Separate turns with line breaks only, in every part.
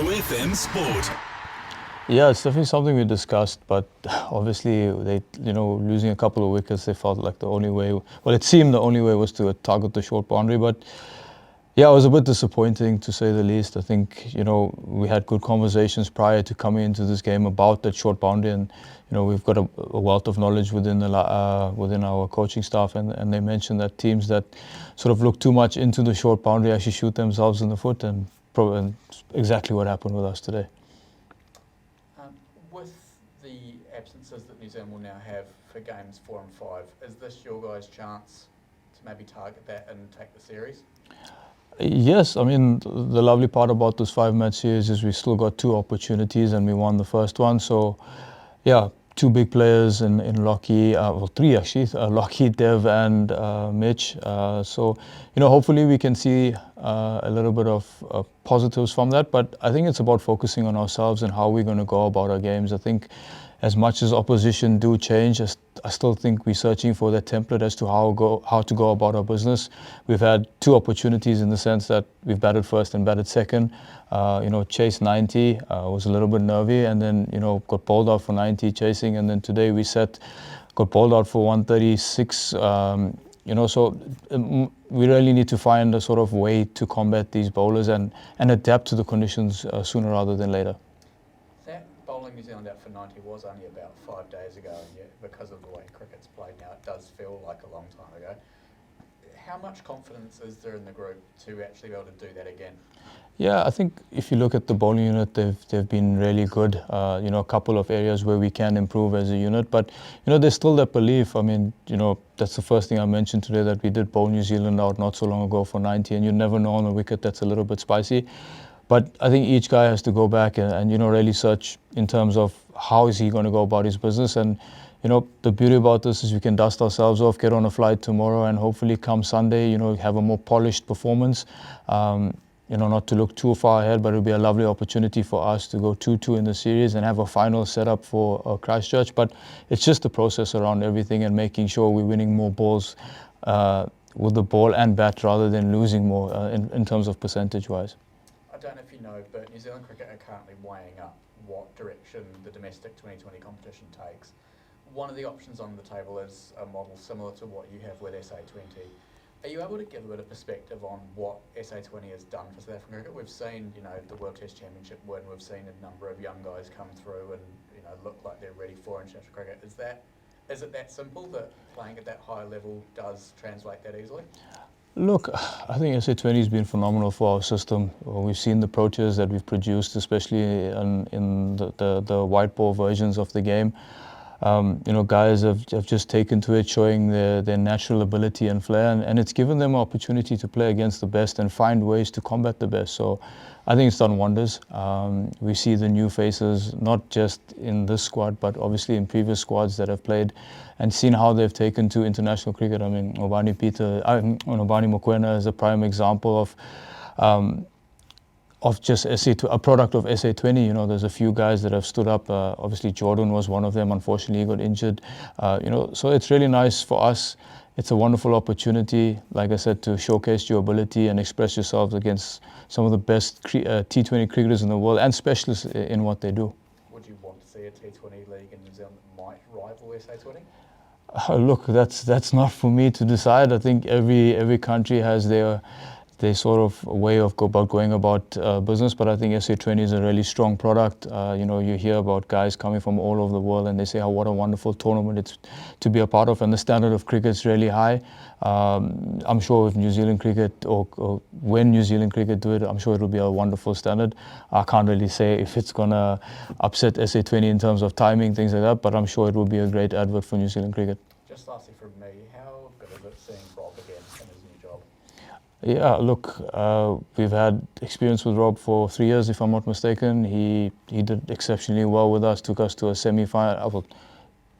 OFM Sport.
Yeah, it's definitely something we discussed, but obviously losing a couple of wickets, they felt like the only way, well, it seemed the only way was to target the short boundary, but yeah, it was a bit disappointing to say the least. I think, we had good conversations prior to coming into this game about that short boundary, and, we've got a wealth of knowledge within our coaching staff, and they mentioned that teams that sort of look too much into the short boundary actually shoot themselves in the foot, and exactly what happened with us today.
With the absences that New Zealand will now have for games 4 and 5, is this your guys' chance to maybe target that and take the series?
Yes, I mean, the lovely part about this 5-match series is we still got 2 opportunities and we won the first one. So, yeah, 2 big players in Lockie, 3 actually, Lockie, Dev and Mitch. So, hopefully we can see a little bit of positives from that. But I think it's about focusing on ourselves and how we're going to go about our games. I think as much as opposition do change, I still think we're searching for that template as to how to go about our business. We've had 2 opportunities in the sense that we've batted first and batted second. Chased 90, was a little bit nervy, and then got bowled out for 90 chasing, and then today got bowled out for 136. So we really need to find a sort of way to combat these bowlers and adapt to the conditions sooner rather than later.
That bowling New Zealand out for 90 was only about 5 days ago, and yet because of the way cricket's played now, it does feel like a long time ago. How much confidence is there in the group to actually be able to do that again?
Yeah, I think if you look at the bowling unit, they've been really good. A couple of areas where we can improve as a unit, but there's still that belief. I mean, that's the first thing I mentioned today, that we did bowl New Zealand out not so long ago for 90, and you never know on a wicket that's a little bit spicy. But I think each guy has to go back and really search in terms of how is he going to go about his business. And the beauty about this is we can dust ourselves off, get on a flight tomorrow, and hopefully come Sunday, have a more polished performance. Not to look too far ahead, but it'll be a lovely opportunity for us to go 2-2 in the series and have a final set up for Christchurch. But it's just the process around everything and making sure we're winning more balls with the ball and bat rather than losing more in terms of percentage-wise.
I don't know if you know, but New Zealand cricket are currently weighing up what direction the domestic 2020 competition takes. One of the options on the table is a model similar to what you have with SA20. Are you able to give a bit of perspective on what SA20 has done for South African cricket? We've seen, the World Test Championship win. We've seen a number of young guys come through and, look like they're ready for international cricket. Is it that simple that playing at that high level does translate that easily?
Look, I think SA20 has been phenomenal for our system. We've seen the Proteas that we've produced, especially in the white ball versions of the game. Guys have just taken to it, showing their natural ability and flair, and it's given them an opportunity to play against the best and find ways to combat the best. So I think it's done wonders. We see the new faces, not just in this squad, but obviously in previous squads that have played, and seen how they've taken to international cricket. I mean, Obani Mokoena is a prime example of just a product of SA20. There's a few guys that have stood up. Obviously, Jordan was one of them. Unfortunately, he got injured. So it's really nice for us. It's a wonderful opportunity, like I said, to showcase your ability and express yourselves against some of the best T20 cricketers in the world and specialists in what they do.
Would you want to see a T20 league in New Zealand that might rival SA20?
Look, that's not for me to decide. I think every country has their sort of way of going about business, but I think SA20 is a really strong product. You hear about guys coming from all over the world and they say what a wonderful tournament it's to be a part of, and the standard of cricket is really high. I'm sure if New Zealand cricket or when New Zealand cricket do it, I'm sure it'll be a wonderful standard. I can't really say if it's gonna upset SA20 in terms of timing, things like that, but I'm sure it will be a great advert for New Zealand cricket.
Just lastly from me, how good is it seeing Rob again in his new job?
Yeah, look, we've had experience with Rob for 3 years, if I'm not mistaken. He did exceptionally well with us, took us to a semi-final,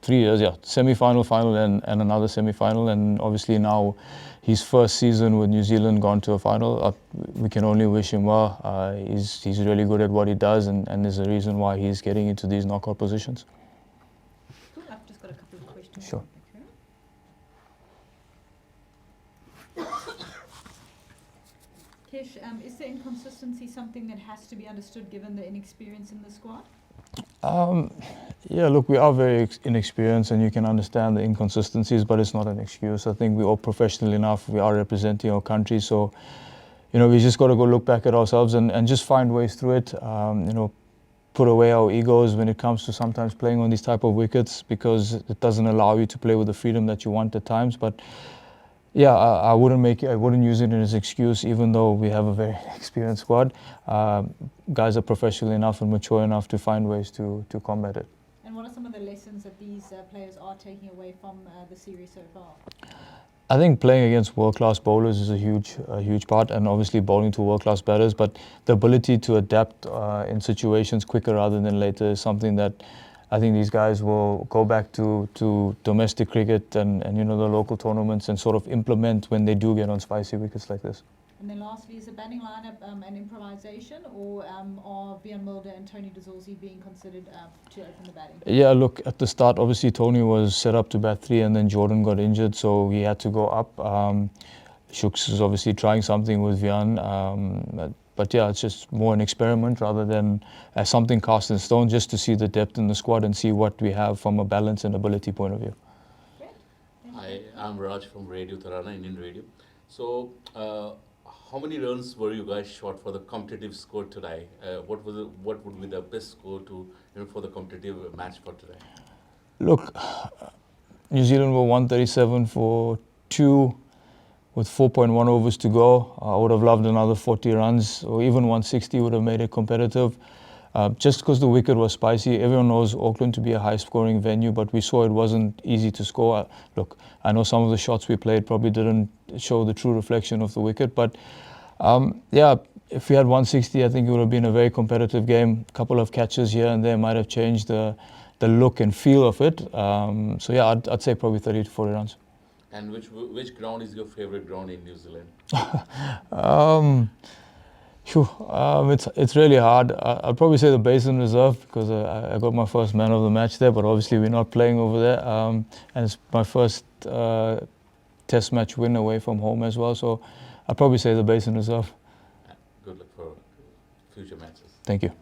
3 years, yeah, semi-final, final, and another semi-final. And obviously now his first season with New Zealand gone to a final. We can only wish him well. He's really good at what he does, and there's a reason why he's getting into these knockout positions.
Cool. I've just got a couple of questions.
Sure.
Kesh, is the inconsistency something that has to be understood given the inexperience in the squad?
Yeah, look, we are very inexperienced and you can understand the inconsistencies, but it's not an excuse. I think we're all professional enough. We are representing our country. So, we just got to go look back at ourselves and just find ways through it. Put away our egos when it comes to sometimes playing on these type of wickets, because it doesn't allow you to play with the freedom that you want at times. But yeah, I wouldn't use it as an excuse, even though we have a very experienced squad. Guys are professional enough and mature enough to find ways to combat it.
And what are some of the lessons that these players are taking away from the series so far?
I think playing against world-class bowlers is a huge part, and obviously bowling to world-class batters. But the ability to adapt in situations quicker rather than later is something that I think these guys will go back to domestic cricket and the local tournaments and sort of implement when they do get on spicy wickets like this.
And then lastly, is the batting lineup an improvisation, or are Vian Mulder and Tony de Zorzi being considered to open the batting?
Yeah, look, at the start, obviously Tony was set up to bat 3 and then Jordan got injured, so he had to go up. Shooks is obviously trying something with Vian, but yeah, it's just more an experiment rather than something cast in stone, just to see the depth in the squad and see what we have from a balance and ability point of view.
Great.
Hi, I'm Raj from Radio Tarana, Indian Radio. So, how many runs were you guys short for the competitive score today? What would be the best score for the competitive match for today?
Look, New Zealand were 137 for 2 with 4.1 overs to go. I would have loved another 40 runs, or even 160 would have made it competitive. Just because the wicket was spicy, everyone knows Auckland to be a high-scoring venue, but we saw it wasn't easy to score. Look, I know some of the shots we played probably didn't show the true reflection of the wicket, but yeah, if we had 160, I think it would have been a very competitive game. A couple of catches here and there might have changed the look and feel of it. So yeah, I'd say probably 30 to 40 runs.
And which ground is your favorite ground in New Zealand?
It's really hard. I'd probably say the Basin Reserve, because I got my first man of the match there, but obviously we're not playing over there. And it's my first test match win away from home as well, so I'd probably say the Basin Reserve.
Good luck for future matches.
Thank you.